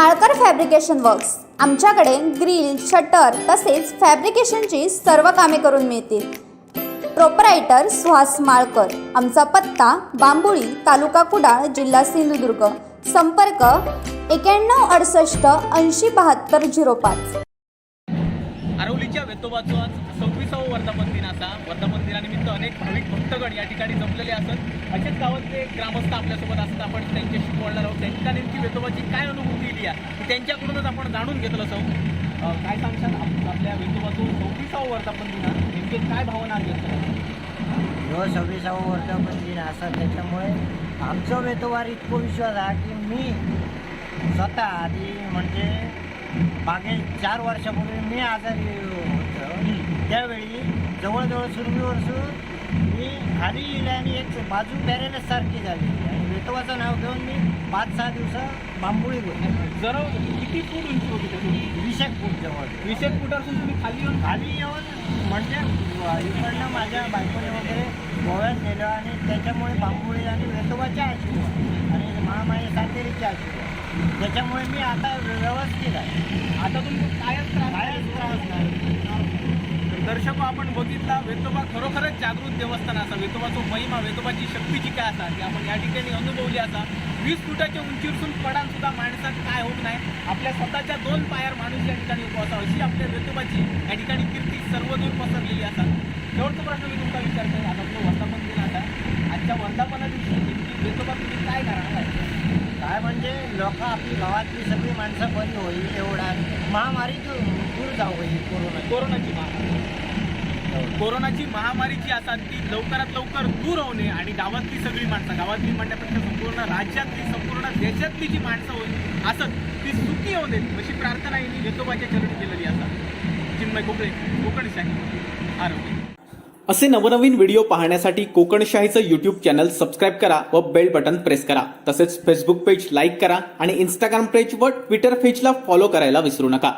Malkar fabrication works. आमच्याकडे grill, shutter तसेच फॅब्रिकेशनची सर्व कामे करून मिळतील। प्रोपरायटर सुहास माळकर। आमचा पत्ता बांबुळी, तालुका कुडाळ, जिल्हा सिंधुदुर्ग। संपर्क 9168 807205। आरवलीच्या वेतोबाचा 26वा वर्धापन दिन असा। वर्धापन दिनानिमित्त अनेक भाविक भक्तगण या ठिकाणी जमलेले असत। असेच गावातले ग्रामस्थ आपल्यासोबत असतात। आपण त्यांच्याशी बोलणार आहोत। त्यांच्या नेमकी वेतोबाची काय अनुभूती दिली आहे त्यांच्याकडूनच आपण जाणून घेतलं असं। काय सांगशाल आपल्या वेतोबाचं 26वा वर्धापन दिन नेमके काय भावना व्यक्त ह्यो 26वा वर्धापन दिन असा। त्याच्यामुळे आमचं वेतोबार इतकं विश्वास आहे की मी स्वतः आधी म्हणजे मागे 4 वर्षापूर्वी मी आजारी होतो। त्यावेळी जवळजवळ सुरमीवरसून मी खाली येईल आणि एक बाजू पॅरेलाइज सारखी झाली आणि वेतोबाचं नाव घेऊन मी 5-6 दिवस बांबुळी गेलो। जरा किती फूट उंची होती त्याची? 20 फूट जवळ। 20 फुटापासून तुम्ही खाली येऊन म्हणजे इकडनं माझ्या बायकोने वगैरे गोव्यात नेलं आणि त्याच्यामुळे बांबुळी आणि वेतोबाच्या आशीर्वाद आणि महामाया सातेरीच्या आशीर्वाद त्याच्यामुळे मी आता व्यवस्थित आहे। आता तुम्ही कायच त्रास नाही। दर्शक आपण बघितला वेतोबा खरोखरच जागृत देवस्थान असा। वेतोबाचो महिमा, वेतोबाची शक्तीची काय असा ती आपण या ठिकाणी अनुभवली असा। 20 फुटाच्या उंचीवरून पडान सुद्धा माणसात काय होत नाही। आपल्या स्वतःच्या 2 पायावर माणूस या ठिकाणी उभा असा अशी आपल्या वेतोबाची या ठिकाणी कीर्ती सर्वदूर पसरलेली असा। शेवटचा प्रश्न मी तुमचा विचारतो। आता आपलं वर्धापन दिन आता आजच्या वर्धापना दिवशी नेमकी वेतोबा तुम्ही काय करणार काय म्हणजे लोक आपली गावातली सगळी माणसं बरी होईल एवढा महामारी दूर जाऊ होईल। कोरोनाची महामारी जी असा ती लवकरात लवकर दूर होणे आणि गावातली सगळी माणसं, गावातली म्हणण्यापेक्षा संपूर्ण राज्यातली, संपूर्ण देशातली जी माणसं होईल असत ती सुखी होऊ देत अशी प्रार्थना यांनी वेतोबाच्या चरणी केलेली असा। चिन्मय कोकळे, कोकणशाही, आरोग्य। असे नवनवीन व्हिडिओ पाहण्यासाठी कोकणशाहीचं यूट्यूब चॅनल सबस्क्राईब करा व बेल बटन प्रेस करा। तसेच फेसबुक पेज लाईक करा आणि इंस्टाग्राम पेज व ट्विटर पेजला फॉलो करायला विसरू नका।